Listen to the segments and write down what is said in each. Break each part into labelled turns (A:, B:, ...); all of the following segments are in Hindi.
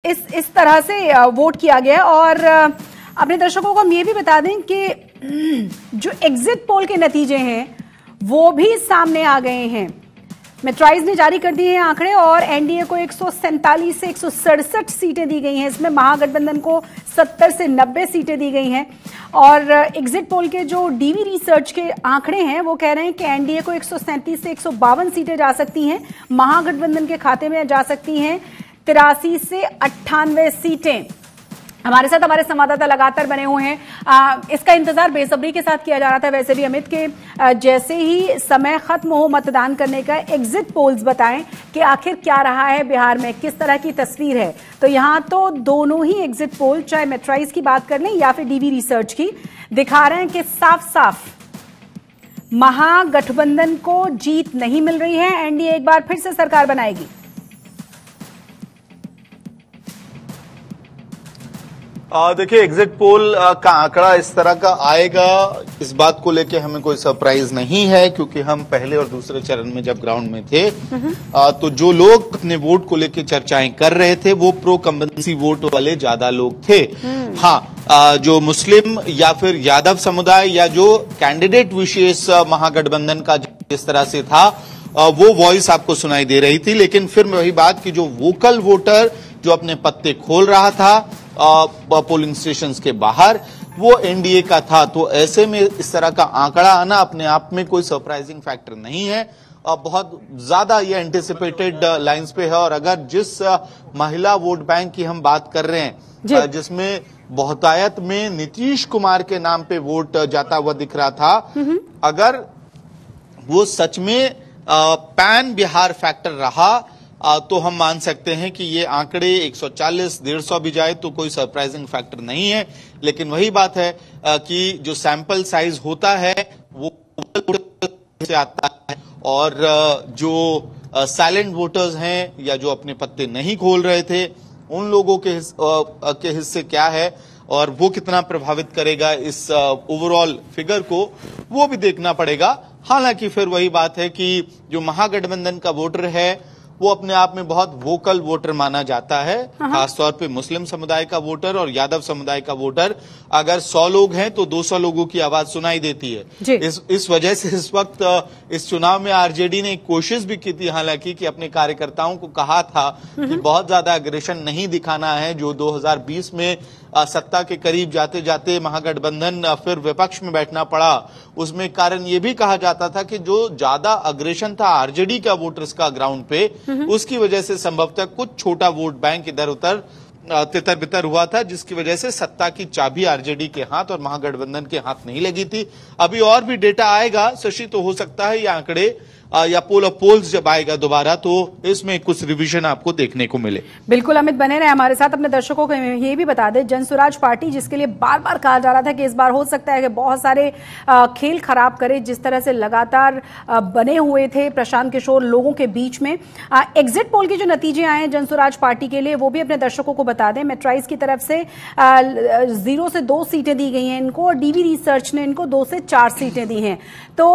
A: इस तरह से वोट किया गया। और अपने दर्शकों को हम ये भी बता दें कि जो एग्जिट पोल के नतीजे हैं वो भी सामने आ गए हैं। मेट्राइज ने जारी कर दिए हैं आंकड़े और एनडीए को 147 से 167 सीटें दी गई हैं। इसमें महागठबंधन को 70 से 90 सीटें दी गई हैं। और एग्जिट पोल के जो डीवी रिसर्च के आंकड़े हैं वो कह रहे हैं कि एनडीए को 137 से 152 सीटें जा सकती हैं, महागठबंधन के खाते में जा सकती हैं 83 से 98 सीटें। हमारे साथ हमारे संवाददाता लगातार बने हुए हैं। इसका इंतजार बेसब्री के साथ किया जा रहा था वैसे भी अमित के जैसे ही समय खत्म हो मतदान करने का एग्जिट पोल्स बताएं कि आखिर क्या रहा है बिहार में, किस तरह की तस्वीर है। तो यहां तो दोनों ही एग्जिट पोल, चाहे मेट्राइज की बात कर लें या फिर डीवी रिसर्च की, दिखा रहे हैं कि साफ साफ महागठबंधन को जीत नहीं मिल रही है। एनडीए एक बार फिर से सरकार बनाएगी।
B: देखिए, एग्जिट पोल का आंकड़ा इस तरह का आएगा, इस बात को लेके हमें कोई सरप्राइज नहीं है, क्योंकि हम पहले और दूसरे चरण में जब ग्राउंड में थे तो जो लोग अपने वोट को लेके चर्चाएं कर रहे थे वो प्रो कंबेंसी वोट वाले ज्यादा लोग थे। हाँ, जो मुस्लिम या फिर यादव समुदाय या जो कैंडिडेट विशेष महागठबंधन का जिस तरह से था वो वॉइस आपको सुनाई दे रही थी। लेकिन फिर वही बात कि जो वोकल वोटर जो अपने पत्ते खोल रहा था पोलिंग स्टेशंस के बाहर, वो एनडीए का था। तो ऐसे में इस तरह का आंकड़ा आना अपने आप में कोई सरप्राइजिंग फैक्टर नहीं है। बहुत ज्यादा ये एंटिसिपेटेड लाइंस पे है। और अगर जिस महिला वोट बैंक की हम बात कर रहे हैं, जिसमें बहुतायत में नीतीश कुमार के नाम पे वोट जाता हुआ दिख रहा था, अगर वो सच में पैन बिहार फैक्टर रहा तो हम मान सकते हैं कि ये आंकड़े 140-150 भी जाए तो कोई सरप्राइजिंग फैक्टर नहीं है। लेकिन वही बात है कि जो सैंपल साइज होता है वो से आता है, और जो साइलेंट वोटर्स हैं या जो अपने पत्ते नहीं खोल रहे थे उन लोगों के हिस्से क्या है और वो कितना प्रभावित करेगा इस ओवरऑल फिगर को, वो भी देखना पड़ेगा। हालांकि फिर वही बात है कि जो महागठबंधन का वोटर है वो अपने आप में बहुत वोकल वोटर माना जाता है, खासतौर पे मुस्लिम समुदाय का वोटर और यादव समुदाय का वोटर। अगर 100 लोग हैं तो 200 लोगों की आवाज सुनाई देती है। इस वजह से इस वक्त इस चुनाव में आरजेडी ने एक कोशिश भी की थी, हालांकि कि अपने कार्यकर्ताओं को कहा था कि बहुत ज्यादा एग्रेशन नहीं दिखाना है। जो 2020 में सत्ता के करीब जाते जाते महागठबंधन फिर विपक्ष में बैठना पड़ा, उसमें कारण ये भी कहा जाता था कि जो ज्यादा अग्रेशन था आरजेडी का वोटर्स का ग्राउंड पे, उसकी वजह से संभवतः कुछ छोटा वोट बैंक इधर उधर तितर बितर हुआ था, जिसकी वजह से सत्ता की चाबी आरजेडी के हाथ और महागठबंधन के हाथ नहीं लगी थी। अभी और भी डेटा आएगा शशि, तो हो सकता है ये आंकड़े या पोल ऑफ पोल्स जब आएगा दोबारा तो इसमें कुछ रिवीजन आपको देखने को मिले।
A: बिल्कुल अमित, बने रहे हमारे साथ। अपने दर्शकों को ये भी बता दें, जनसुराज पार्टी जिसके लिए बार बार कहा जा रहा था कि इस बार हो सकता है कि बहुत सारे खेल खराब करे, जिस तरह से लगातार बने हुए थे प्रशांत किशोर लोगों के बीच में, एग्जिट पोल के जो नतीजे आए हैं जनसुराज पार्टी के लिए वो भी अपने दर्शकों को बता दें। मेट्राइज की तरफ से 0 से 2 सीटें दी गई हैं इनको और डीवी रिसर्च ने इनको 2 से 4 सीटें दी हैं। तो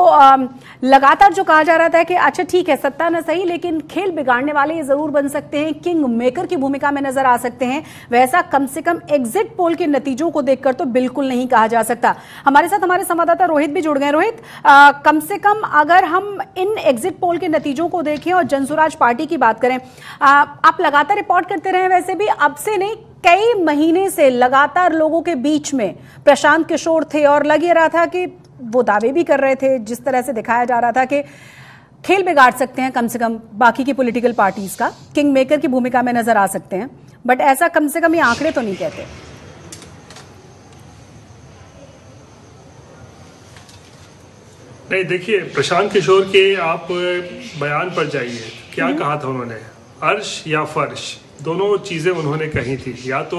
A: लगातार जो कहा जा रहा था कि अच्छा ठीक है सत्ता न सही लेकिन खेल बिगाड़ने वाले ये जरूर बन सकते हैं, किंग मेकर की भूमिका में नजर आ सकते हैं, वैसा कम से कम एग्जिट पोल के नतीजों को देखकर तो बिल्कुल नहीं कहा जा सकता। हमारे साथ हमारे संवाददाता रोहित भी जुड़ गए। रोहित, कम से कम अगर हम इन एग्जिट पोल के नतीजों को देखें और जनसुराज पार्टी की बात करें, आप लगातार रिपोर्ट करते रहे, वैसे भी अब से नहीं कई महीने से लगातार लोगों के बीच में प्रशांत किशोर थे और लग रहा था कि वो दावे भी कर रहे थे, जिस तरह से दिखाया जा रहा था कि खेल बिगाड़ सकते हैं कम से कम बाकी की पॉलिटिकल पार्टीज का, किंग मेकर की भूमिका में नजर आ सकते हैं, बट ऐसा कम से कम ये आंकड़े तो नहीं कहते।
C: नहीं, देखिए प्रशांत किशोर के आप बयान पर जाइए, क्या कहा था उन्होंने, अर्श या फर्श दोनों चीजें उन्होंने कही थी। या तो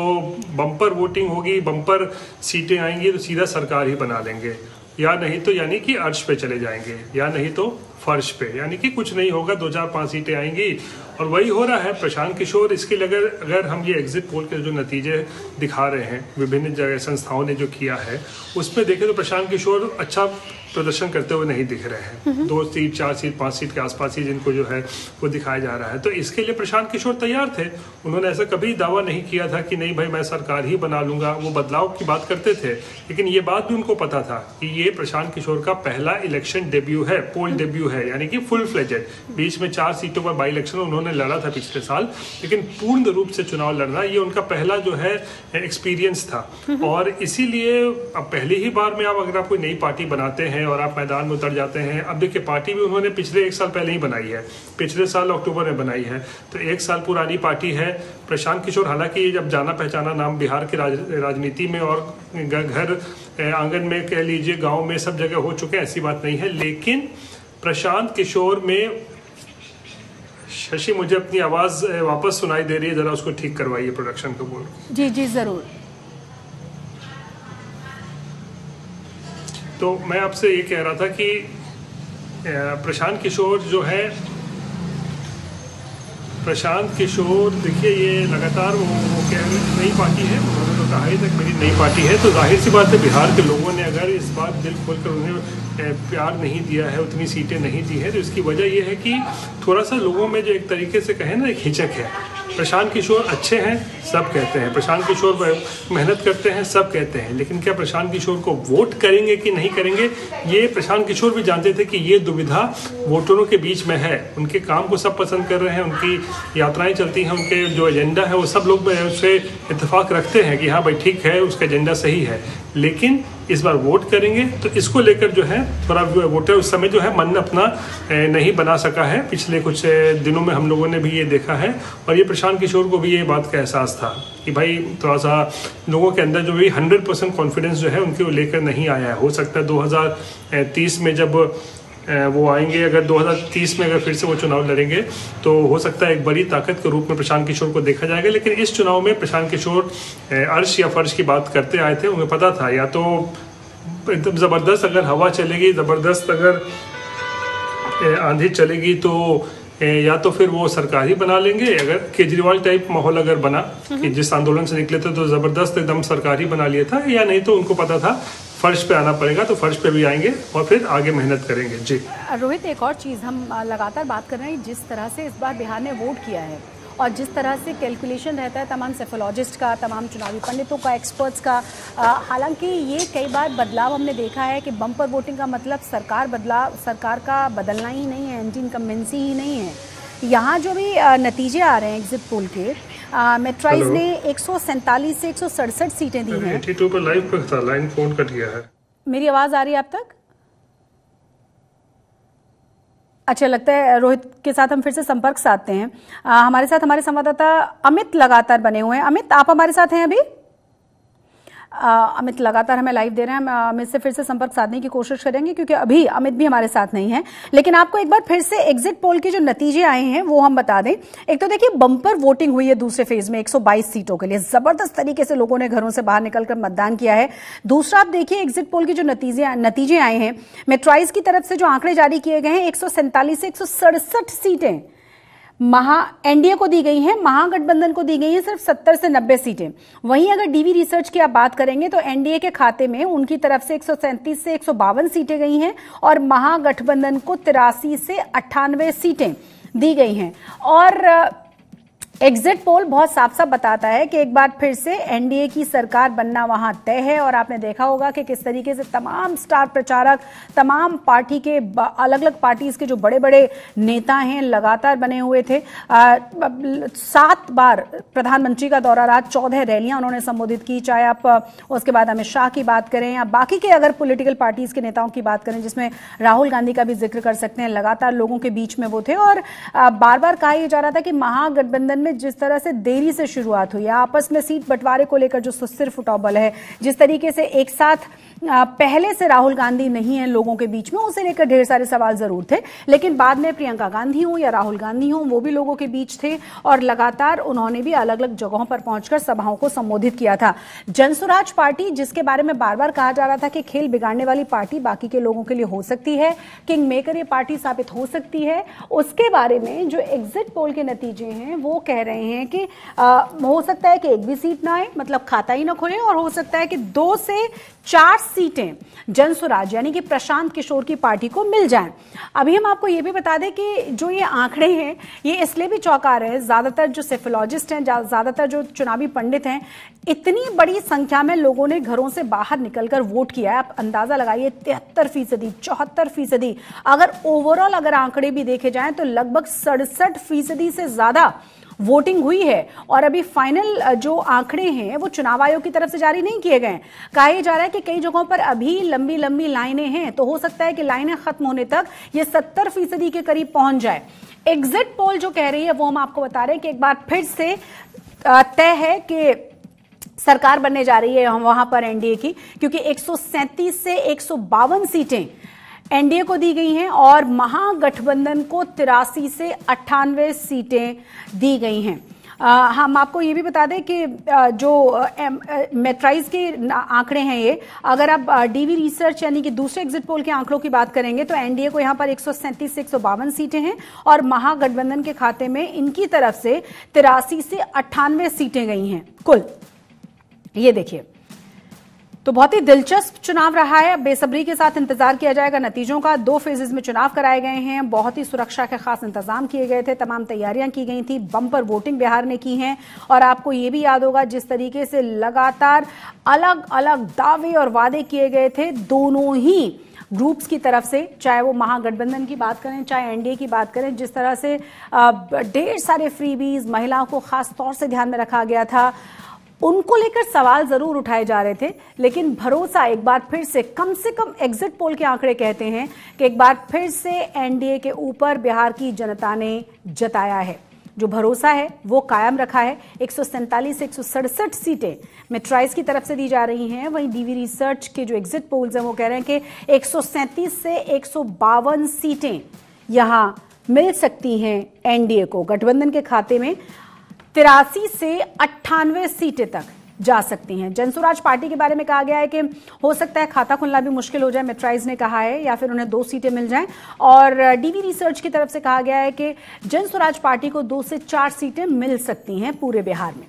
C: बम्पर वोटिंग होगी, बम्पर सीटें आएंगी तो सीधा सरकार ही बना लेंगे, या नहीं तो यानी कि अर्श पे चले जाएंगे, या नहीं तो फर्श पे, यानी कि कुछ नहीं होगा, 2-4-5 सीटें आएंगी और वही हो रहा है। प्रशांत किशोर इसके लिए अगर हम ये एग्जिट पोल के जो नतीजे दिखा रहे हैं विभिन्न जगह संस्थाओं ने जो किया है उसमें देखें तो प्रशांत किशोर अच्छा प्रदर्शन करते हुए नहीं दिख रहे हैं। 2 सीट 4 सीट 5 सीट के आसपास ही जिनको जो है वो दिखाया जा रहा है। तो इसके लिए प्रशांत किशोर तैयार थे, उन्होंने ऐसा कभी दावा नहीं किया था कि नहीं भाई मैं सरकार ही बना लूंगा, वो बदलाव की बात करते थे। लेकिन ये बात भी उनको पता था कि ये प्रशांत किशोर का पहला इलेक्शन डेब्यू है, पोल डेब्यू है, यानी कि फुल फ्लेजेड। बीच में 4 सीटों पर बाई इलेक्शन उन्होंने लड़ा था पिछले साल, लेकिन पूर्ण रूप से चुनाव लड़ना ये उनका पहला जो है एक्सपीरियंस था। और इसीलिए अब पहली ही बार में अगर आप कोई नई पार्टी बनाते हैं और आप मैदान में उतर जाते हैं, अब देखिए पार्टी भी उन्होंने पिछले 1 साल पहले ही बनाई है, पिछले साल अक्टूबर में बनाई है, तो 1 साल पुरानी पार्टी है। प्रशांत किशोर हालांकि जब जाना पहचाना नाम बिहार की राजनीति में और घर आंगन में कह लीजिए गांव में सब जगह हो चुके हैं, ऐसी बात नहीं है। लेकिन प्रशांत किशोर में शशि, मुझे अपनी आवाज वापस सुनाई दे रही है, जरा उसको ठीक करवाइए प्रोडक्शन को बोल।
A: जी जी जरूर।
C: तो मैं आपसे ये कह रहा था कि प्रशांत किशोर जो है, प्रशांत किशोर देखिए ये लगातार वो कह नई पार्टी है, उन्होंने तो कहा ही था मेरी नई पार्टी है। तो जाहिर सी बात है बिहार के लोगों ने अगर इस बार दिल खोलकर उन्हें प्यार नहीं दिया है, उतनी सीटें नहीं दी है, तो इसकी वजह यह है कि थोड़ा सा लोगों में जो एक तरीके से कहें ना एक हिचक है। प्रशांत किशोर अच्छे हैं सब कहते हैं, प्रशांत किशोर मेहनत करते हैं सब कहते हैं, लेकिन क्या प्रशांत किशोर को वोट करेंगे कि नहीं करेंगे, ये प्रशांत किशोर भी जानते थे कि ये दुविधा वोटरों के बीच में है। उनके काम को सब पसंद कर रहे हैं, उनकी यात्राएं चलती हैं, उनके जो एजेंडा है वो सब लोग उससे इत्तेफाक रखते हैं कि हाँ भाई ठीक है उसका एजेंडा सही है। लेकिन इस बार वोट करेंगे तो इसको लेकर जो है थोड़ा वोटर उस समय जो है मन अपना नहीं बना सका है। पिछले कुछ दिनों में हम लोगों ने भी ये देखा है और ये प्रशांत किशोर को भी ये बात का एहसास था कि भाई थोड़ा सा लोगों के अंदर जो भी 100% कॉन्फिडेंस जो है उनके लेकर नहीं आया है। हो सकता है 2030 में जब वो आएंगे, अगर 2030 में अगर फिर से वो चुनाव लड़ेंगे तो हो सकता है एक बड़ी ताकत के रूप में प्रशांत किशोर को देखा जाएगा। लेकिन इस चुनाव में प्रशांत किशोर अर्श या फर्श की बात करते आए थे। उन्हें पता था या तो एकदम ज़बरदस्त अगर हवा चलेगी, ज़बरदस्त अगर आंधी चलेगी तो या तो फिर वो सरकार ही बना लेंगे, अगर केजरीवाल टाइप माहौल अगर बना कि जिस आंदोलन से निकले थे तो ज़बरदस्त एकदम सरकार ही बना लिया था, या नहीं तो उनको पता था फर्श पे आना पड़ेगा तो फर्श पे भी आएंगे और फिर आगे मेहनत करेंगे। जी
A: रोहित, एक और चीज़ हम लगातार बात कर रहे हैं, जिस तरह से इस बार बिहार ने वोट किया है और जिस तरह से कैलकुलेशन रहता है तमाम सेफोलॉजिस्ट का, तमाम चुनावी पंडितों का, एक्सपर्ट्स का, हालांकि ये कई बार बदलाव हमने देखा है कि बम्पर वोटिंग का मतलब सरकार का बदलना ही नहीं है, एंटी इनकम्बेंसी ही नहीं है। यहाँ जो भी नतीजे आ रहे हैं एग्जिट पोल के, मेट्राइज ने 147 से 167 सीटें दी हैं।
C: 82 पर लाइव पे था, लाइन फोन कट गया है।
A: मेरी आवाज़ आ रही है आप तक? अच्छा, लगता है रोहित के साथ हम फिर से संपर्क साधते हैं। हमारे साथ हमारे संवाददाता अमित लगातार बने हुए हैं। अमित, आप हमारे साथ हैं अभी? अमित लगातार हमें लाइव दे रहे हैं। हम अमित से फिर से संपर्क साधने की कोशिश करेंगे क्योंकि अभी अमित भी हमारे साथ नहीं है। लेकिन आपको एक बार फिर से एग्जिट पोल के जो नतीजे आए हैं वो हम बता दें। एक तो देखिए बम्पर वोटिंग हुई है दूसरे फेज में 122 सीटों के लिए, जबरदस्त तरीके से लोगों ने घरों से बाहर निकलकर मतदान किया है। दूसरा आप देखिए एग्जिट पोल के जो नतीजे आए हैं, मेट्राइज की तरफ से जो आंकड़े जारी किए गए हैं, 147 से 167 सीटें एनडीए को दी गई हैं, महागठबंधन को दी गई हैं सिर्फ 70 से 90 सीटें। वहीं अगर डीवी रिसर्च की आप बात करेंगे तो एनडीए के खाते में उनकी तरफ से 137 से 152 सीटें गई हैं और महागठबंधन को 83 से 98 सीटें दी गई हैं। और एग्जिट पोल बहुत साफ साफ बताता है कि एक बार फिर से एनडीए की सरकार बनना वहां तय है। और आपने देखा होगा कि किस तरीके से तमाम स्टार प्रचारक, तमाम पार्टी के अलग अलग पार्टीज के जो बड़े बड़े नेता हैं लगातार बने हुए थे। 7 बार प्रधानमंत्री का दौरा रहा, 14 रैलियां उन्होंने संबोधित की। चाहे आप उसके बाद अमित शाह की बात करें या बाकी के अगर पॉलिटिकल पार्टीज के नेताओं की बात करें, जिसमें राहुल गांधी का भी जिक्र कर सकते हैं, लगातार लोगों के बीच में वो थे। और बार बार कहा यह जा रहा था कि महागठबंधन में जिस तरह से देरी से शुरुआत हुई है, आपस में सीट बंटवारे को लेकर जो सिर्फ उटौबल है, जिस तरीके से एक साथ पहले से राहुल गांधी नहीं है लोगों के बीच में, उसे लेकर ढेर सारे सवाल जरूर थे, लेकिन बाद में प्रियंका गांधी हो या राहुल गांधी हो, वो भी लोगों के बीच थे और लगातार उन्होंने भी अलग अलग जगहों पर पहुंचकर सभाओं को संबोधित किया था। जनसुराज पार्टी, जिसके बारे में बार बार कहा जा रहा था कि खेल बिगाड़ने वाली पार्टी बाकी के लोगों के लिए हो सकती है, किंग मेकर ये पार्टी साबित हो सकती है, उसके बारे में जो एग्जिट पोल के नतीजे हैं वो कह रहे हैं कि हो सकता है कि एक भी सीट ना आए, मतलब खाता ही ना खुले, और हो सकता है कि 2 से 4 सीटें जनसुराज यानी कि प्रशांत किशोर की पार्टी को मिल जाएं। अभी हम आपको ये भी बता दें कि जो ये आंकड़े हैं ये इसलिए भी चौंका रहे हैं, ज्यादातर जो सेफोलॉजिस्ट हैं, ज्यादातर जो चुनावी पंडित हैं, इतनी बड़ी संख्या में लोगों ने घरों से बाहर निकलकर वोट किया है। आप अंदाजा लगाइए, 73%, 74%। अगर ओवरऑल अगर आंकड़े भी देखे जाएं तो लगभग 67% से ज्यादा वोटिंग हुई है। और अभी फाइनल जो आंकड़े हैं वो चुनाव आयोग की तरफ से जारी नहीं किए गए। कहा यह जा रहा है कि कई जगहों पर अभी लंबी लंबी लाइनें हैं, तो हो सकता है कि लाइनें खत्म होने तक ये 70% के करीब पहुंच जाए। एग्जिट पोल जो कह रही है वो हम आपको बता रहे हैं कि एक बार फिर से तय है कि सरकार बनने जा रही है वहां पर एनडीए की, क्योंकि 137 से 152 सीटें एनडीए को दी गई हैं और महागठबंधन को 83 से 98 सीटें दी गई हैं। हम आपको ये भी बता दें कि जो मेट्राइज के आंकड़े हैं ये, अगर आप डीवी रिसर्च यानी कि दूसरे एग्जिट पोल के आंकड़ों की बात करेंगे तो एनडीए को यहां पर 137 से 152 सीटें हैं और महागठबंधन के खाते में इनकी तरफ से 83 से 98 सीटें गई हैं कुल। ये देखिए, तो बहुत ही दिलचस्प चुनाव रहा है। अब बेसब्री के साथ इंतजार किया जाएगा नतीजों का। 2 फेजेज में चुनाव कराए गए हैं, बहुत ही सुरक्षा के खास इंतजाम किए गए थे, तमाम तैयारियां की गई थी, बम्पर वोटिंग बिहार ने की है। और आपको ये भी याद होगा जिस तरीके से लगातार अलग अलग दावे और वादे किए गए थे दोनों ही ग्रुप्स की तरफ से, चाहे वो महागठबंधन की बात करें चाहे एनडीए की बात करें, जिस तरह से ढेर सारे फ्रीबीज, महिलाओं को खास तौर से ध्यान में रखा गया था, उनको लेकर सवाल जरूर उठाए जा रहे थे। लेकिन भरोसा एक बार फिर से कम एग्जिट पोल के आंकड़े कहते हैं कि एक बार फिर से एनडीए के ऊपर बिहार की जनता ने जताया है। जो भरोसा है वो कायम रखा है। 147 से 167 सीटें मेट्राइज की तरफ से दी जा रही हैं, वहीं डीवी रिसर्च के जो एग्जिट पोल्स हैं वो कह रहे हैं कि 137 से 152 सीटें यहां मिल सकती हैं एनडीए को। गठबंधन के खाते में 83 से 98 सीटें तक जा सकती हैं। जनसुराज पार्टी के बारे में कहा गया है कि हो सकता है खाता खुलना भी मुश्किल हो जाए, मेट्राइज ने कहा है, या फिर उन्हें 2 सीटें मिल जाएं। और डीवी रिसर्च की तरफ से कहा गया है कि जनसुराज पार्टी को 2 से 4 सीटें मिल सकती हैं पूरे बिहार में।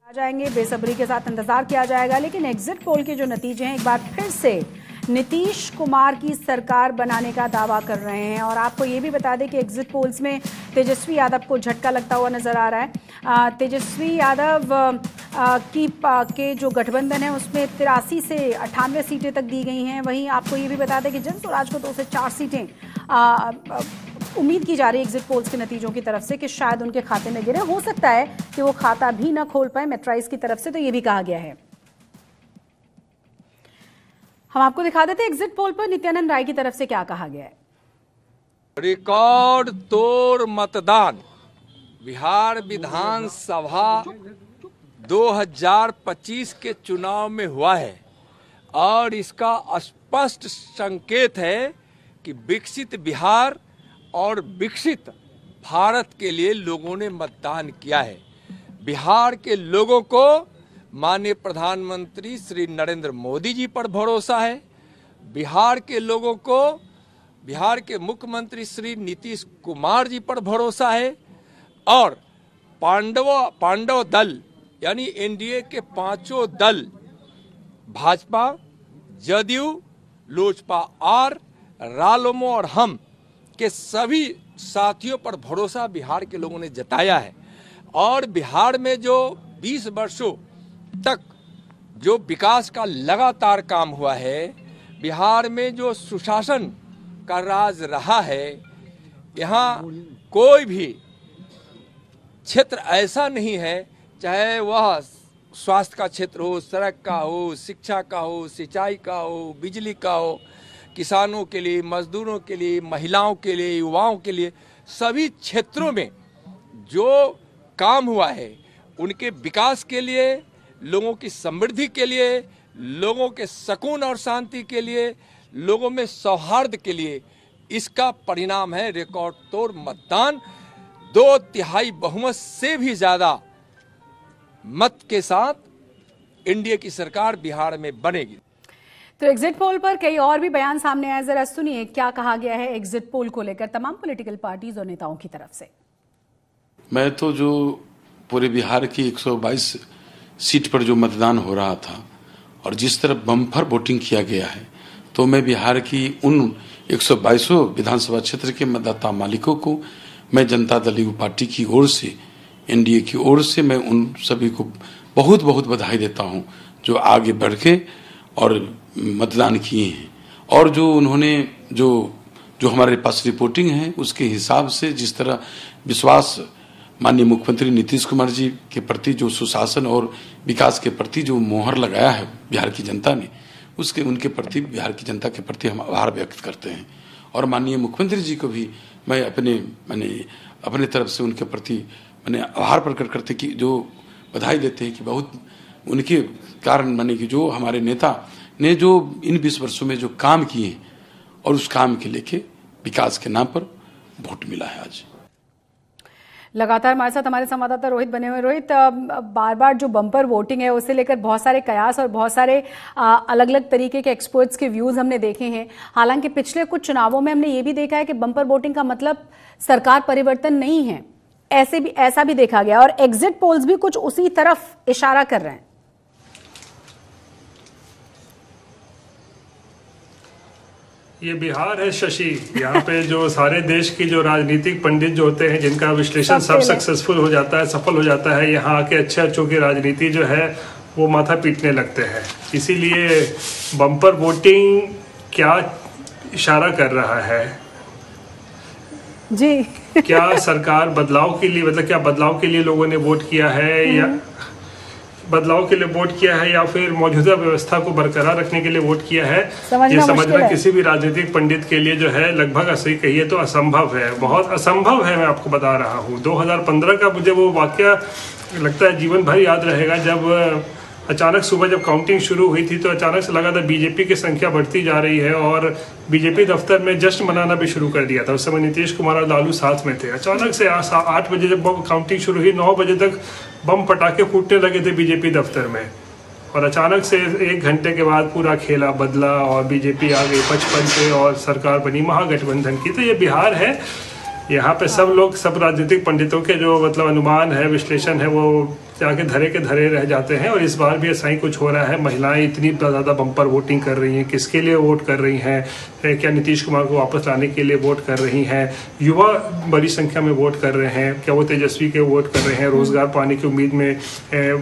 A: जाएंगे, बेसब्री के साथ इंतजार किया जाएगा। लेकिन एग्जिट पोल के जो नतीजे हैं एक बार फिर से नीतीश कुमार की सरकार बनाने का दावा कर रहे हैं। और आपको ये भी बता दें कि एग्जिट पोल्स में तेजस्वी यादव को झटका लगता हुआ नजर आ रहा है। तेजस्वी यादव के जो गठबंधन है उसमें 83 से 98 सीटें तक दी गई हैं। वहीं आपको ये भी बता दें कि जनसुराज को 2 से 4 सीटें उम्मीद की जा रही है एग्जिट पोल्स के नतीजों की तरफ से कि शायद उनके खाते में गिरे। हो सकता है कि वो खाता भी ना खोल पाए मेट्राइज की तरफ से, तो ये भी कहा गया है। हम आपको दिखा देते हैं एग्जिट पोल पर नित्यानंद राय की तरफ से क्या कहा गया है।
D: रिकॉर्ड तोड़ मतदान बिहार विधानसभा 2025 के चुनाव में हुआ है और इसका स्पष्ट संकेत है कि विकसित बिहार और विकसित भारत के लिए लोगों ने मतदान किया है। बिहार के लोगों को माननीय प्रधानमंत्री श्री नरेंद्र मोदी जी पर भरोसा है। बिहार के लोगों को बिहार के मुख्यमंत्री श्री नीतीश कुमार जी पर भरोसा है और पांडव दल यानी एनडीए के पांचों दल भाजपा, जदयू, लोजपा और रालोमो और हम के सभी साथियों पर भरोसा बिहार के लोगों ने जताया है। और बिहार में जो 20 वर्षों तक जो विकास का लगातार काम हुआ है, बिहार में जो सुशासन का राज रहा है, यहाँ कोई भी क्षेत्र ऐसा नहीं है, चाहे वह स्वास्थ्य का क्षेत्र हो, सड़क का हो, शिक्षा का हो, सिंचाई का हो, बिजली का हो, किसानों के लिए, मजदूरों के लिए, महिलाओं के लिए, युवाओं के लिए, सभी क्षेत्रों में जो काम हुआ है उनके विकास के लिए, लोगों की समृद्धि के लिए, लोगों के सुकून और शांति के लिए, लोगों में सौहार्द के लिए, इसका परिणाम है रिकॉर्ड तोड़ मतदान। 2/3 बहुमत से भी ज्यादा मत के साथ एनडीए की सरकार बिहार में बनेगी।
A: तो एग्जिट पोल पर कई और भी बयान सामने आए, जरा सुनिए क्या कहा गया है एग्जिट पोल को लेकर तमाम पॉलिटिकल पार्टीज और नेताओं की तरफ से।
E: मैं तो जो पूरे बिहार की 122 सीट पर जो मतदान हो रहा था और जिस तरह बम्पर वोटिंग किया गया है, तो मैं बिहार की उन 122 विधानसभा क्षेत्र के मतदाता मालिकों को मैं जनता दल यू पार्टी की ओर से, एनडीए की ओर से मैं उन सभी को बहुत बहुत बधाई देता हूं जो आगे बढ़ के और मतदान किए हैं। और जो उन्होंने जो हमारे पास रिपोर्टिंग है उसके हिसाब से जिस तरह विश्वास माननीय मुख्यमंत्री नीतीश कुमार जी के प्रति, जो सुशासन और विकास के प्रति जो मोहर लगाया है बिहार की जनता ने, उसके उनके प्रति, बिहार की जनता के प्रति हम आभार व्यक्त करते हैं। और माननीय मुख्यमंत्री जी को भी मैं अपने तरफ से उनके प्रति आभार प्रकट करते कि जो बधाई देते हैं कि बहुत उनके कारण कि जो हमारे नेता ने जो इन 20 वर्षों में जो काम किए और उस काम के लेके विकास के नाम पर वोट मिला है। आज
A: लगातार हमारे साथ हमारे संवाददाता रोहित बने हुए। रोहित, बार बार जो बम्पर वोटिंग है उसे लेकर बहुत सारे कयास और बहुत सारे अलग अलग तरीके के एक्सपर्ट्स के व्यूज हमने देखे हैं। हालांकि पिछले कुछ चुनावों में हमने ये भी देखा है कि बम्पर वोटिंग का मतलब सरकार परिवर्तन नहीं है, ऐसा भी देखा गया और एग्जिट पोल्स भी कुछ उसी तरफ इशारा कर रहे हैं।
C: ये बिहार है शशि, यहाँ पे जो सारे देश की जो राजनीतिक पंडित जो होते हैं जिनका विश्लेषण सब सक्सेसफुल हो जाता है, सफल हो जाता है, यहाँ आके अच्छे अच्छों की राजनीति जो है वो माथा पीटने लगते हैं। इसीलिए बम्पर वोटिंग क्या इशारा कर रहा है
A: जी?
C: क्या सरकार बदलाव के लिए, मतलब क्या बदलाव के लिए लोगों ने वोट किया है या बदलाव के लिए वोट किया है या फिर मौजूदा व्यवस्था को बरकरार रखने के लिए वोट किया है, ये समझना किसी भी राजनीतिक पंडित के लिए जो है लगभग सही कहिए तो असंभव है, बहुत असंभव है। मैं आपको बता रहा हूँ 2015 का मुझे वो वाकया लगता है जीवन भर याद रहेगा, जब अचानक सुबह जब काउंटिंग शुरू हुई थी तो अचानक से लगा था बीजेपी की संख्या बढ़ती जा रही है और बीजेपी दफ्तर में जश्न मनाना भी शुरू कर दिया था। उस समय नीतीश कुमार और लालू साथ में थे। अचानक से 8 बजे जब काउंटिंग शुरू हुई, 9 बजे तक बम पटाखे फूटने लगे थे बीजेपी दफ्तर में और अचानक से 1 घंटे के बाद पूरा खेला बदला और बीजेपी आ गई 55 पे और सरकार बनी महागठबंधन की। तो ये बिहार है, यहाँ पे सब लोग, सब राजनीतिक पंडितों के जो मतलब अनुमान है, विश्लेषण है, वो जाके धरे के धरे रह जाते हैं। और इस बार भी ऐसा ही कुछ हो रहा है। महिलाएं इतनी ज़्यादा बम्पर वोटिंग कर रही हैं, किसके लिए वोट कर रही हैं? क्या नीतीश कुमार को वापस लाने के लिए वोट कर रही हैं? युवा बड़ी संख्या में वोट कर रहे हैं, क्या वो तेजस्वी के वोट कर रहे हैं? रोजगार पाने की उम्मीद में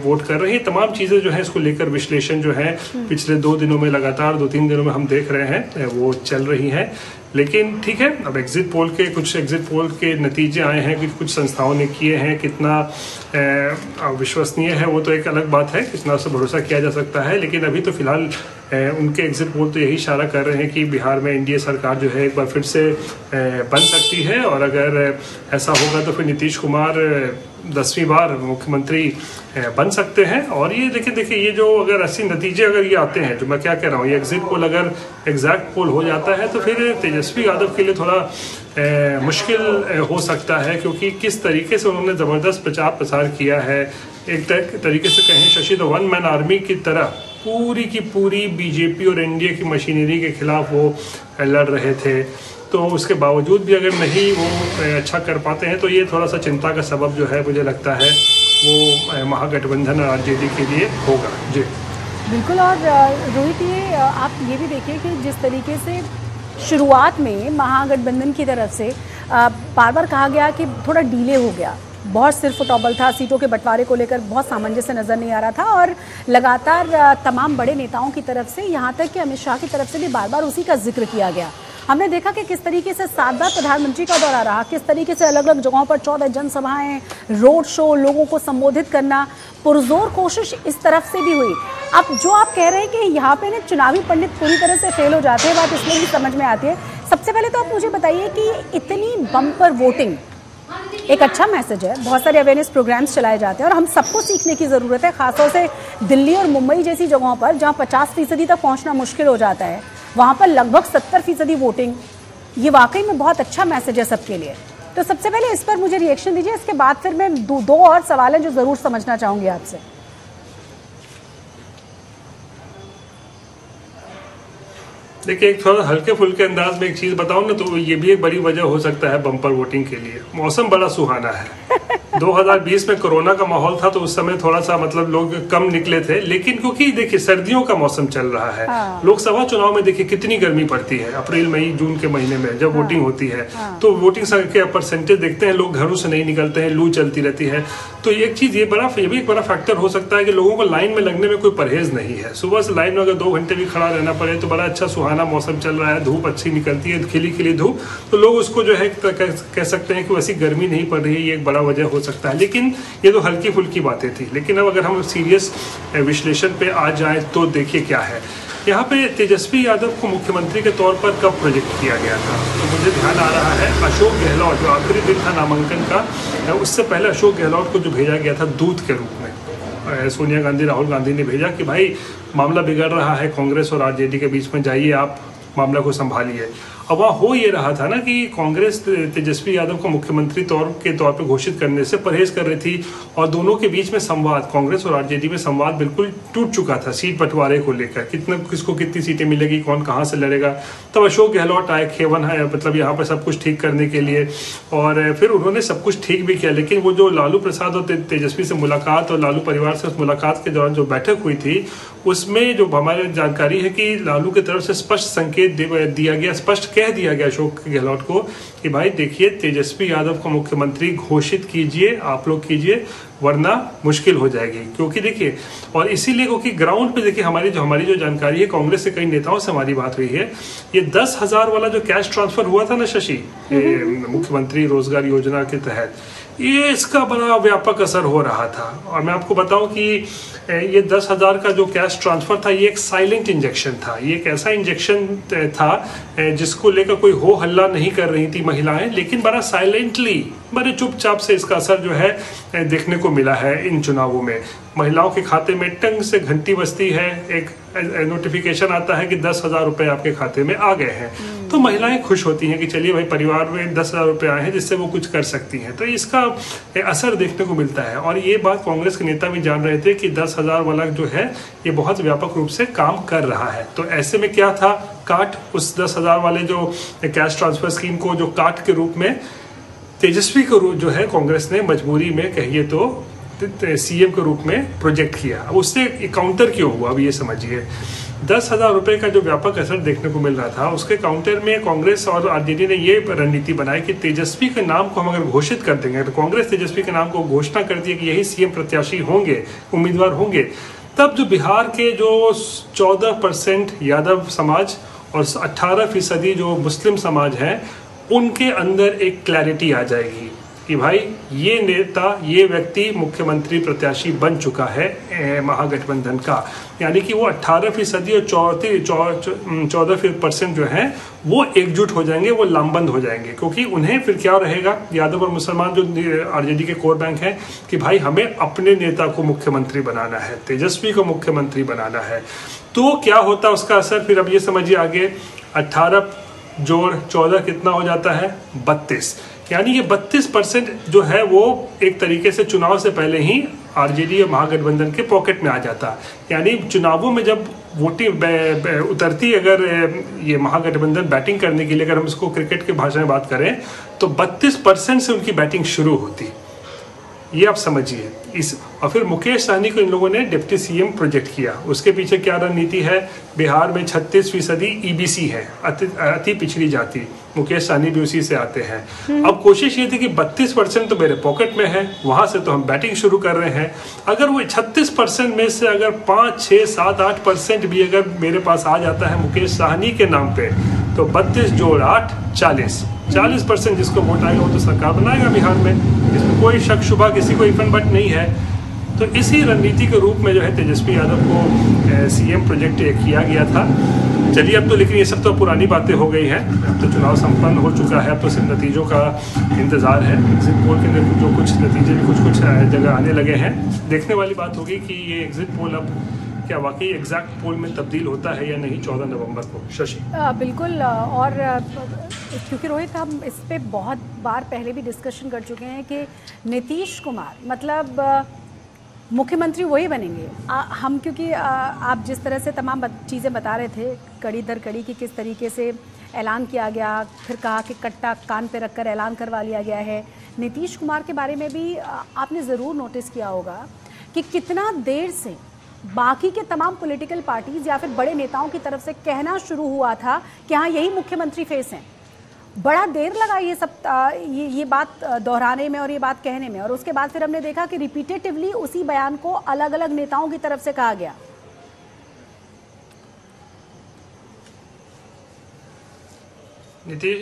C: वोट कर रहे हैं। तमाम चीज़ें जो है इसको लेकर विश्लेषण जो है पिछले 2 दिनों में लगातार 2-3 दिनों में हम देख रहे हैं वो चल रही है। लेकिन ठीक है, अब एग्जिट पोल के नतीजे आए हैं कि कुछ संस्थाओं ने किए हैं, कितना विश्वसनीय है वो तो एक अलग बात है, कितना से भरोसा किया जा सकता है। लेकिन अभी तो फिलहाल उनके एग्जिट पोल तो यही इशारा कर रहे हैं कि बिहार में एनडीए सरकार जो है एक बार फिर से बन सकती है, और अगर ऐसा होगा तो फिर नीतीश कुमार 10वीं बार मुख्यमंत्री बन सकते हैं। और ये देखिए ये जो अगर ऐसे नतीजे अगर ये आते हैं, जो मैं क्या कह रहा हूँ, ये एग्जिट पोल अगर एग्जैक्ट पोल हो जाता है तो फिर तेजस्वी यादव के लिए थोड़ा मुश्किल हो सकता है, क्योंकि किस तरीके से उन्होंने ज़बरदस्त प्रचार प्रसार किया है। एक तरीके से कहें शशि तो वन मैन आर्मी की तरह पूरी की पूरी बीजेपी और एनडीए की मशीनरी के खिलाफ वो लड़ रहे थे, तो उसके बावजूद भी अगर नहीं वो अच्छा कर पाते हैं तो ये थोड़ा सा चिंता का सबब जो है मुझे लगता है वो महागठबंधन और आरजेडी के लिए होगा। जी
A: बिल्कुल। और रोहित, ये आप ये भी देखिए कि जिस तरीके से शुरुआत में महागठबंधन की तरफ से बार बार कहा गया कि थोड़ा डिले हो गया, बहुत सिर्फ टॉबल था, सीटों के बंटवारे को लेकर बहुत सामंजस्य नजर नहीं आ रहा था, और लगातार तमाम बड़े नेताओं की तरफ से, यहाँ तक कि अमित शाह की तरफ से भी बार बार उसी का जिक्र किया गया। हमने देखा कि किस तरीके से 7 बार प्रधानमंत्री का दौरा रहा, किस तरीके से अलग अलग जगहों पर 14 जनसभाएं, रोड शो, लोगों को संबोधित करना, पुरजोर कोशिश इस तरफ से भी हुई। अब जो आप कह रहे हैं कि यहाँ पे ना चुनावी पंडित पूरी तरह से फेल हो जाते हैं, बात इसलिए भी समझ में आती है। सबसे पहले तो आप मुझे बताइए कि इतनी बम्पर वोटिंग एक अच्छा मैसेज है, बहुत सारे अवेयरनेस प्रोग्राम्स चलाए जाते हैं और हम सबको सीखने की ज़रूरत है, खासतौर से दिल्ली और मुंबई जैसी जगहों पर जहाँ 50% तक पहुँचना मुश्किल हो जाता है, वहाँ पर लगभग 70% वोटिंग, ये वाकई में बहुत अच्छा मैसेज है सबके लिए। तो सबसे पहले इस पर मुझे रिएक्शन दीजिए, इसके बाद फिर मैं दो और सवाल हैं जो ज़रूर समझना चाहूँगी आपसे।
C: देखिए, एक थोड़ा हल्के फुल्के अंदाज में एक चीज बताऊं ना, तो ये भी एक बड़ी वजह हो सकता है बम्पर वोटिंग के लिए। मौसम बड़ा सुहाना है। 2020 में कोरोना का माहौल था तो उस समय थोड़ा सा मतलब लोग कम निकले थे, लेकिन क्योंकि देखिए सर्दियों का मौसम चल रहा है। लोकसभा चुनाव में देखिए कितनी गर्मी पड़ती है अप्रैल मई जून के महीने में जब वोटिंग होती है, तो वोटिंग के परसेंटेज देखते हैं, लोग घरों से नहीं निकलते हैं, लू चलती रहती है। तो एक चीज ये भी एक बड़ा फैक्टर हो सकता है कि लोगों को लाइन में लगने में कोई परहेज नहीं है। सुबह से लाइन में अगर 2 घंटे भी खड़ा रहना पड़े तो बड़ा अच्छा सुहाना मौसम चल रहा है, धूप अच्छी निकलती है, खिली खिली धूप, तो लोग उसको जो है कह सकते हैं कि वैसी गर्मी नहीं पड़ रही है, ये एक बड़ा वजह हो सकता है। लेकिन ये तो हल्की फुल्की बातें थी, लेकिन अब अगर हम सीरियस विश्लेषण पे आ जाए तो देखिए क्या है यहाँ पे। तेजस्वी यादव को मुख्यमंत्री के तौर पर कब प्रोजेक्ट किया गया था, तो मुझे ध्यान आ रहा है अशोक गहलोत जो आखिरी दिन था नामांकन का, उससे पहले अशोक गहलोत को जो भेजा गया था दूत के रूप में, सोनिया गांधी राहुल गांधी ने भेजा कि भाई मामला बिगड़ रहा है कांग्रेस और आरजेडी के बीच में, जाइए आप मामला को संभालिए। अब वहाँ हो ये रहा था ना कि कांग्रेस तेजस्वी यादव को मुख्यमंत्री के तौर पर घोषित करने से परहेज कर रही थी, और दोनों के बीच में संवाद, कांग्रेस और आरजेडी में संवाद बिल्कुल टूट चुका था सीट बंटवारे को लेकर, किसको कितनी सीटें मिलेगी, कौन कहाँ से लड़ेगा। तब अशोक गहलोत आए खेवन है मतलब यहाँ पर सब कुछ ठीक करने के लिए, और फिर उन्होंने सब कुछ ठीक भी किया। लेकिन वो जो लालू प्रसाद और तेजस्वी से मुलाकात और लालू परिवार से उस मुलाकात के दौरान जो बैठक हुई थी, उसमें जो हमारे जानकारी है कि लालू की तरफ से स्पष्ट संकेत दिया गया, स्पष्ट कह दिया गया अशोक गहलोत को कि भाई देखिए तेजस्वी यादव को मुख्यमंत्री घोषित कीजिए, आप लोग कीजिए, वरना मुश्किल हो जाएगी। क्योंकि देखिए, और इसीलिए क्योंकि ग्राउंड पे देखिए हमारी जो जानकारी है, कांग्रेस के कई नेताओं से हमारी बात हुई है, ये 10,000 वाला जो कैश ट्रांसफर हुआ था ना शशि, मुख्यमंत्री रोजगार योजना के तहत, ये इसका बड़ा व्यापक असर हो रहा था। और मैं आपको बताऊं कि ये 10,000 का जो कैश ट्रांसफर था, ये एक साइलेंट इंजेक्शन था, ये एक ऐसा इंजेक्शन था जिसको लेकर कोई हो हल्ला नहीं कर रही थी महिलाएं, लेकिन बड़ा साइलेंटली, बड़े चुपचाप से इसका असर जो है देखने को मिला है इन चुनावों में। महिलाओं के खाते में टंग से घंटी बजती है, एक नोटिफिकेशन आता है कि 10,000 रुपए आपके खाते में आ गए हैं, तो महिलाएं खुश होती हैं कि चलिए भाई परिवार में 10,000 रुपए आए हैं जिससे वो कुछ कर सकती हैं, तो इसका असर देखने को मिलता है। और ये बात कांग्रेस के नेता भी जान रहे थे कि 10,000 वाला जो है ये बहुत व्यापक रूप से काम कर रहा है। तो ऐसे में क्या था, काट, उस 10,000 वाले जो कैश ट्रांसफर स्कीम को जो काट के रूप में तेजस्वी को जो है कांग्रेस ने मजबूरी में कहिए तो सीएम के रूप में प्रोजेक्ट किया। अब उससे काउंटर क्यों हुआ, अब ये समझिए। 10,000 रुपए का जो व्यापक असर देखने को मिल रहा था, उसके काउंटर में कांग्रेस और आरजेडी ने ये रणनीति बनाई कि तेजस्वी के नाम को हम अगर घोषित कर देंगे, तो कांग्रेस तेजस्वी के नाम को घोषणा कर दी कि यही सीएम प्रत्याशी होंगे, उम्मीदवार होंगे, तब जो बिहार के जो 14% यादव समाज और 18% जो मुस्लिम समाज है, उनके अंदर एक क्लैरिटी आ जाएगी। कि भाई ये नेता, ये व्यक्ति मुख्यमंत्री प्रत्याशी बन चुका है महागठबंधन का, यानी कि वो 18% और 14% जो है वो एकजुट हो जाएंगे, वो लामबंद हो जाएंगे। क्योंकि उन्हें फिर क्या रहेगा, यादव और मुसलमान जो आरजेडी के कोर बैंक हैं, कि भाई हमें अपने नेता को मुख्यमंत्री बनाना है, तेजस्वी को मुख्यमंत्री बनाना है। तो क्या होता है उसका असर, फिर अब ये समझिए आगे 18 जोड़ 14 कितना हो जाता है, 32, यानी ये 32% जो है वो एक तरीके से चुनाव से पहले ही आरजेडी और महागठबंधन के पॉकेट में आ जाता है। यानी चुनावों में जब वोटिंग उतरती, अगर ये महागठबंधन बैटिंग करने के लिए, अगर हम इसको क्रिकेट के भाषा में बात करें, तो 32% से उनकी बैटिंग शुरू होती, ये आप समझिए। और फिर मुकेश सहनी को इन लोगों ने डिप्टी सीएम प्रोजेक्ट किया। उसके पीछे क्या रणनीति है, बिहार में 36% ईबीसी है, अति पिछड़ी जाति, मुकेश सहनी भी उसी से आते हैं। अब कोशिश ये थी कि 32% तो मेरे पॉकेट में है, वहां से तो हम बैटिंग शुरू कर रहे हैं। अगर वो 36% में से अगर 5, 6, 7, 8% भी अगर मेरे पास आ जाता है मुकेश सहनी के नाम पे, तो 32 जोड़ 8 40% जिसको वोट आएगा वो तो सरकार बनाएगा बिहार में, इसमें कोई शक शुबा, किसी को इफन बट नहीं है। तो इसी रणनीति के रूप में जो है तेजस्वी यादव को सीएम प्रोजेक्ट किया गया था। चलिए अब तो, लेकिन ये सब तो पुरानी बातें हो गई हैं, अब तो चुनाव संपन्न हो चुका है, अब तो सिर्फ नतीजों का इंतजार है। एग्जिट पोल के जो कुछ नतीजे भी कुछ जगह आने लगे हैं। देखने वाली बात होगी कि ये एग्जिट पोल अब क्या वाकई एग्जैक्ट पोल में तब्दील होता है या नहीं 14 नवंबर को। शशि
A: बिल्कुल, और क्योंकि रोहित हम इस पे बहुत बार पहले भी डिस्कशन कर चुके हैं कि नीतीश कुमार मतलब मुख्यमंत्री वही बनेंगे। हम क्योंकि आप जिस तरह से तमाम चीज़ें बता रहे थे कड़ी दर कड़ी की, किस तरीके से ऐलान किया गया, फिर कहा कि कट्टा कान पे रखकर ऐलान करवा लिया गया है। नीतीश कुमार के बारे में भी आपने ज़रूर नोटिस किया होगा कि कितना देर से बाकी के तमाम पॉलिटिकल पार्टीज या फिर बड़े नेताओं की तरफ से कहना शुरू हुआ था कि हाँ यही मुख्यमंत्री फेस हैं। बड़ा देर लगा ये सब ये बात दोहराने में और ये बात कहने में, और उसके बाद फिर हमने देखा कि रिपीटेटिवली उसी बयान को अलग अलग नेताओं की तरफ से कहा गया।
C: नीतीश,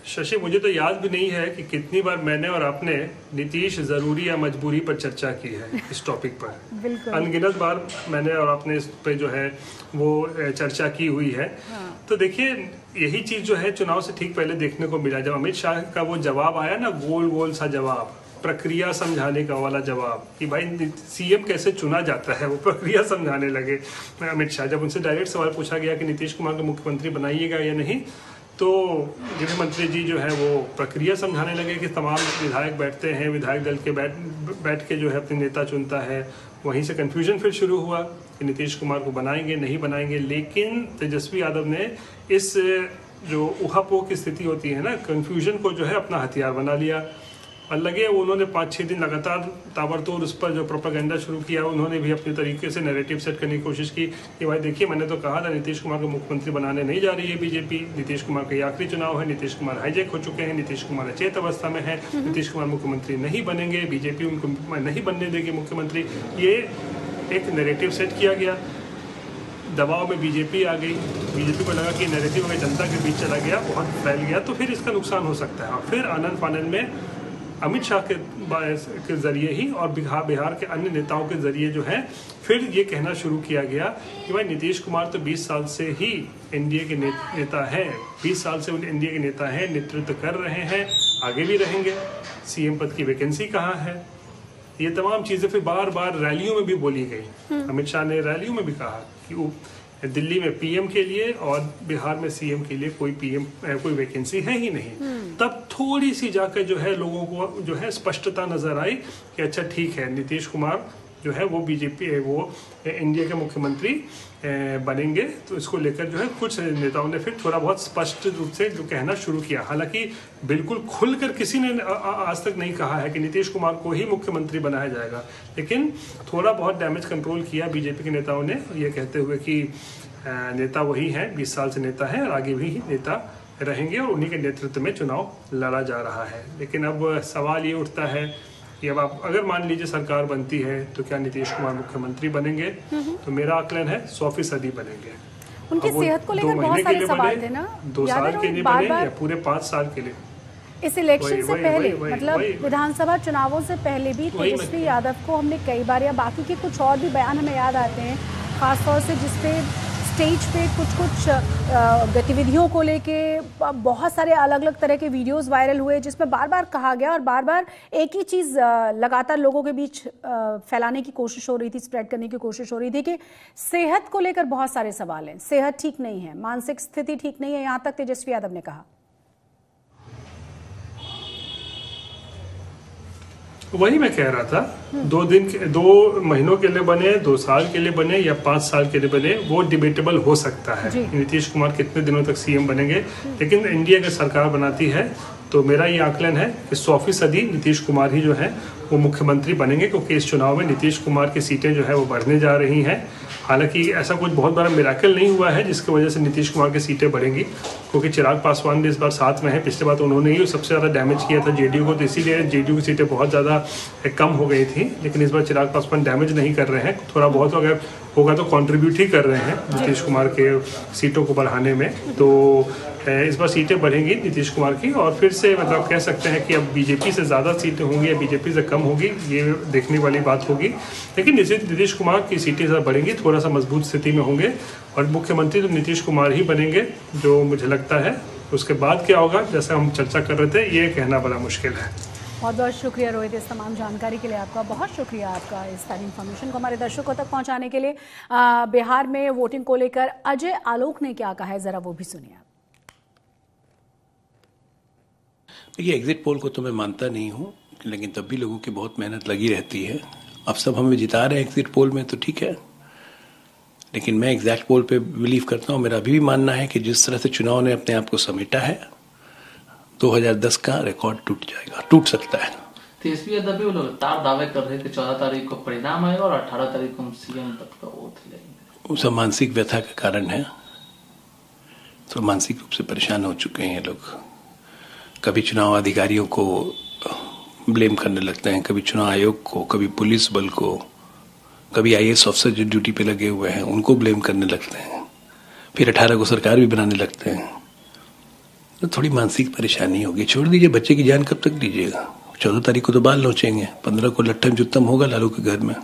C: शशि मुझे तो याद भी नहीं है कि कितनी बार मैंने और आपने नीतीश जरूरी या मजबूरी पर चर्चा की है इस टॉपिक पर। अनगिनत बार मैंने और आपने इस पे जो है वो चर्चा की हुई है। हाँ। तो देखिए यही चीज जो है चुनाव से ठीक पहले देखने को मिला, जब अमित शाह का वो जवाब आया ना, गोल गोल सा जवाब, प्रक्रिया समझाने का वाला जवाब, कि भाई सीएम कैसे चुना जाता है, वो प्रक्रिया समझाने लगे अमित शाह। जब उनसे डायरेक्ट सवाल पूछा गया कि नीतीश कुमार को मुख्यमंत्री बनाइएगा या नहीं, तो गृह मंत्री जी जो है वो प्रक्रिया समझाने लगे कि तमाम विधायक बैठते हैं, विधायक दल के बैठ के जो है अपने नेता चुनता है। वहीं से कन्फ्यूजन फिर शुरू हुआ कि नीतीश कुमार को बनाएंगे नहीं बनाएंगे। लेकिन तेजस्वी यादव ने इस जो ऊहापोह की स्थिति होती है ना, कन्फ्यूजन को जो है अपना हथियार बना लिया। और लगे उन्होंने 5-6 दिन लगातार ताबड़तोड़ उस पर जो प्रोपेगेंडा शुरू किया। उन्होंने भी अपने तरीके से नैरेटिव सेट करने की कोशिश की कि भाई देखिए मैंने तो कहा था नीतीश कुमार को मुख्यमंत्री बनाने नहीं जा रही है बीजेपी, नीतीश कुमार का ये आखिरी चुनाव है, नीतीश कुमार हाईजैक हो चुके हैं, नीतीश कुमार अचेत अवस्था में है, नीतीश कुमार मुख्यमंत्री नहीं बनेंगे, बीजेपी उनको नहीं बनने देगी मुख्यमंत्री। ये एक नैरेटिव सेट किया गया, दबाव में बीजेपी आ गई। बीजेपी को लगा कि नैरेटिव अगर जनता के बीच चला गया, बहुत फैल गया, तो फिर इसका नुकसान हो सकता है। फिर आनंद फानंद में अमित शाह के जरिए ही और बिहार के अन्य नेताओं के जरिए जो है फिर ये कहना शुरू किया गया कि भाई नीतीश कुमार तो 20 साल से ही एनडीए के नेता हैं, 20 साल से एनडीए के नेता हैं, नेतृत्व कर रहे हैं, आगे भी रहेंगे, सीएम पद की वैकेंसी कहाँ है। ये तमाम चीजें फिर बार बार रैलियों में भी बोली गई। अमित शाह ने रैलियों में भी कहा कि दिल्ली में पीएम के लिए और बिहार में सीएम के लिए कोई वैकेंसी है ही नहीं। तब थोड़ी सी जाकर जो है लोगों को जो है स्पष्टता नजर आई कि अच्छा ठीक है, नीतीश कुमार जो है वो बीजेपी वो इंडिया के मुख्यमंत्री बनेंगे। तो इसको लेकर जो है कुछ नेताओं ने फिर थोड़ा बहुत स्पष्ट रूप से जो कहना शुरू किया। हालांकि बिल्कुल खुलकर किसी ने आज तक नहीं कहा है कि नीतीश कुमार को ही मुख्यमंत्री बनाया जाएगा, लेकिन थोड़ा बहुत डैमेज कंट्रोल किया बीजेपी के नेताओं ने, ये कहते हुए कि नेता वही हैं, 20 साल से नेता हैं और आगे भी नेता रहेंगे और उन्हीं के नेतृत्व में चुनाव लड़ा जा रहा है। लेकिन अब सवाल ये उठता है कि अब आप अगर मान लीजिए सरकार बनती है तो क्या नीतीश कुमार मुख्यमंत्री बनेंगे? तो मेरा आकलन है 100% बनेंगे।
A: उनकी सेहत को लेकर बहुत सारे सवाल थे ना,
C: 2 साल के लिए बने या पूरे 5 साल के लिए?
A: इस इलेक्शन से पहले मतलब विधानसभा चुनावों से पहले भी तेजस्वी यादव को हमने कई बार, या बाकी के कुछ और भी बयान हमें याद आते हैं, खासतौर से जिसपे स्टेज पे कुछ गतिविधियों को लेके बहुत सारे अलग अलग तरह के वीडियोस वायरल हुए, जिसमें बार बार कहा गया और बार बार एक ही चीज़ लगातार लोगों के बीच फैलाने की कोशिश हो रही थी, स्प्रेड करने की कोशिश हो रही थी कि सेहत को लेकर बहुत सारे सवाल हैं, सेहत ठीक नहीं है, मानसिक स्थिति ठीक नहीं है, यहाँ तक तेजस्वी यादव ने कहा।
C: वही मैं कह रहा था, 2 महीनों के लिए बने, 2 साल के लिए बने या 5 साल के लिए बने, वो डिबेटेबल हो सकता है। नीतीश कुमार कितने दिनों तक सीएम बनेंगे, लेकिन एनडीए अगर सरकार बनाती है तो मेरा ये आकलन है कि 100% नीतीश कुमार ही जो है वो मुख्यमंत्री बनेंगे, क्योंकि इस चुनाव में नीतीश कुमार की सीटें जो है वो बढ़ने जा रही हैं। हालांकि ऐसा कुछ बहुत बड़ा मिराकल नहीं हुआ है जिसकी वजह से नीतीश कुमार की सीटें बढ़ेंगी, क्योंकि चिराग पासवान भी इस बार साथ में है। पिछले बार तो उन्होंने ही सबसे ज़्यादा डैमेज किया था जेडीयू को, तो इसीलिए जेडीयू की सीटें बहुत ज़्यादा कम हो गई थी। लेकिन इस बार चिराग पासवान डैमेज नहीं कर रहे हैं, थोड़ा बहुत अगर होगा तो कंट्रीब्यूट ही कर रहे हैं नीतीश कुमार के सीटों को बढ़ाने में। तो इस बार सीटें बढ़ेंगी नीतीश कुमार की, और फिर से मतलब कह सकते हैं कि अब बीजेपी से ज़्यादा सीटें होंगी या बीजेपी से कम होगी, ये देखने वाली बात होगी। लेकिन नीतीश कुमार की सीटें ज़्यादा बढ़ेंगी, थोड़ा सा मजबूत स्थिति में होंगे, और मुख्यमंत्री तो नीतीश कुमार ही बनेंगे, जो मुझे लगता है। उसके बाद क्या होगा, जैसे हम चर्चा कर रहे थे, ये कहना बड़ा मुश्किल है।
A: बहुत बहुत शुक्रिया रोहित, इस तमाम जानकारी के लिए आपका बहुत शुक्रिया, आपका इस सारी इन्फॉर्मेशन को हमारे दर्शकों तक पहुंचाने के लिए। बिहार में वोटिंग को लेकर अजय आलोक ने क्या कहा है, जरा वो भी सुनिए आप।
F: देखिए, एग्जिट पोल को तो मैं मानता नहीं हूँ, लेकिन तब भी लोगों की बहुत मेहनत लगी रहती है। अब सब हमें जिता रहे हैं एग्जिट पोल में, तो ठीक है, लेकिन मैं एग्जैक्ट पोल पे बिलीव करता हूँ। मेरा अभी भी मानना है कि जिस तरह से चुनाव ने अपने आप को समेटा है, 2010 का रिकॉर्ड टूट जाएगा, टूट सकता है।
G: तेजस्वी यादव भी लगातार दावे कर रहे थे 14 तारीख को परिणाम आएगा और 18 तारीख को हम सीएम तक का ओथ लेंगे।
F: वो सब मानसिक व्यथा का कारण है, तो मानसिक रूप से परेशान हो चुके हैं ये लोग। कभी चुनाव अधिकारियों को ब्लेम करने लगते हैं, कभी चुनाव आयोग को, कभी पुलिस बल को, कभी आईएएस अफसर जो ड्यूटी पे लगे हुए हैं उनको ब्लेम करने लगते हैं, फिर 18 को सरकार भी बनाने लगते हैं। तो थोड़ी मानसिक परेशानी होगी। छोड़ दीजिए, बच्चे की जान कब तक लीजिएगा। 14 तारीख को तो बाल नोचेंगे, 15 को लट्ठम जुत्तम होगा लालू के घर में।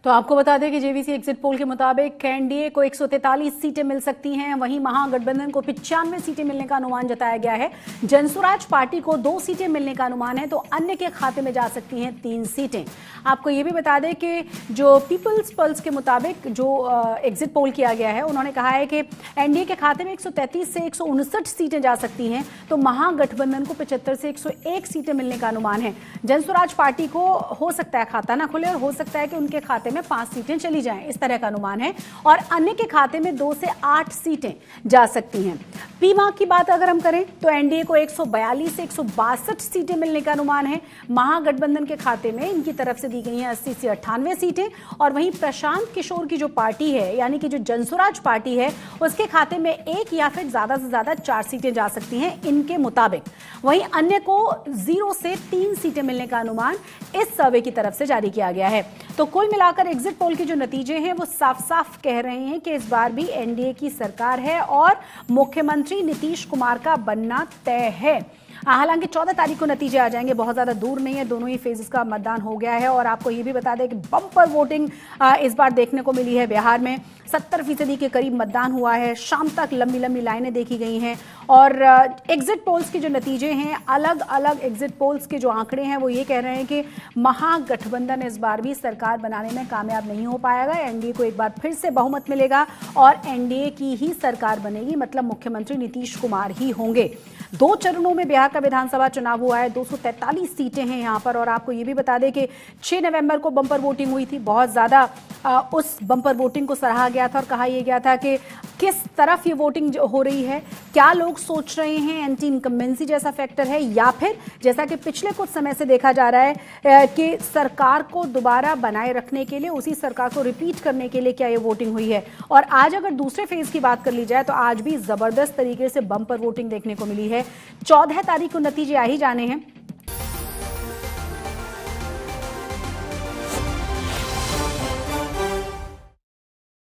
A: तो आपको बता दें कि जेवीसी एग्जिट पोल के मुताबिक एनडीए को 143 सीटें मिल सकती हैं, वहीं महागठबंधन को 95 सीटें मिलने का अनुमान जताया गया है। जनसुराज पार्टी को 2 सीटें मिलने का अनुमान है, तो अन्य के खाते में जा सकती हैं 3 सीटें। आपको ये भी बता दें कि जो पीपल्स पल्स के मुताबिक जो एग्जिट पोल किया गया है, उन्होंने कहा है कि एनडीए के खाते में 133 से 159 सीटें जा सकती हैं, तो महागठबंधन को 75 से 101 सीटें मिलने का अनुमान है। जनसुराज पार्टी को हो सकता है खाता ना खुले, और हो सकता है कि उनके खाते में 5 सीटें चली जाएं, इस तरह का अनुमान है, और अन्य के खाते में 2 से 8 सीटें जा सकती हैं। पीमा की बात अगर हम करें तो एनडीए को 142 से 162 सीटें मिलने का अनुमान है। महागठबंधन के खाते में इनकी तरफ से दी गई हैं 80 से 98 सीटें, और वहीं प्रशांत किशोर की जो पार्टी है, यानी कि जो जनसुराज पार्टी है, उसके खाते में 1 या फिर ज्यादा से ज्यादा 4 सीटें जा सकती हैं इनके मुताबिक। वहीं अन्य को 0 से 3 सीटें मिलने का अनुमान इस सर्वे की तरफ से जारी किया गया है। तो कुल मिलाकर एग्जिट पोल के जो नतीजे हैं वो साफ साफ कह रहे हैं कि इस बार भी एनडीए की सरकार है और मुख्यमंत्री नीतीश कुमार का बनना तय है। हालांकि 14 तारीख को नतीजे आ जाएंगे, बहुत ज्यादा दूर नहीं है, दोनों ही फेजेस का मतदान हो गया है। और आपको ये भी बता दें कि बम्पर वोटिंग इस बार देखने को मिली है बिहार में। 70% के करीब मतदान हुआ है, शाम तक लंबी लंबी लाइनें देखी गई हैं। और एग्जिट पोल्स के जो नतीजे हैं, अलग अलग एग्जिट पोल्स के जो आंकड़े हैं वो ये कह रहे हैं कि महागठबंधन इस बार भी सरकार बनाने में कामयाब नहीं हो पाएगा। एनडीए को एक बार फिर से बहुमत मिलेगा और एनडीए की ही सरकार बनेगी, मतलब मुख्यमंत्री नीतीश कुमार ही होंगे। 2 चरणों में बिहार का विधानसभा चुनाव हुआ है, 243 सीटें हैं यहाँ पर। और आपको ये भी बता दें कि 6 नवंबर को बम्पर वोटिंग हुई थी, बहुत ज्यादा उस बम्पर वोटिंग को सराहा गया था और कहा यह गया था कि किस तरफ ये वोटिंग हो रही है, क्या लोग सोच रहे हैं, एंटी इनकम्बेंसी जैसा फैक्टर है, या फिर जैसा कि पिछले कुछ समय से देखा जा रहा है कि सरकार को दोबारा बनाए रखने के लिए, उसी सरकार को रिपीट करने के लिए क्या ये वोटिंग हुई है। और आज अगर दूसरे फेज की बात कर ली जाए तो आज भी जबरदस्त तरीके से बम्पर वोटिंग देखने को मिली है। 14 तारीख को नतीजे आ ही जाने हैं।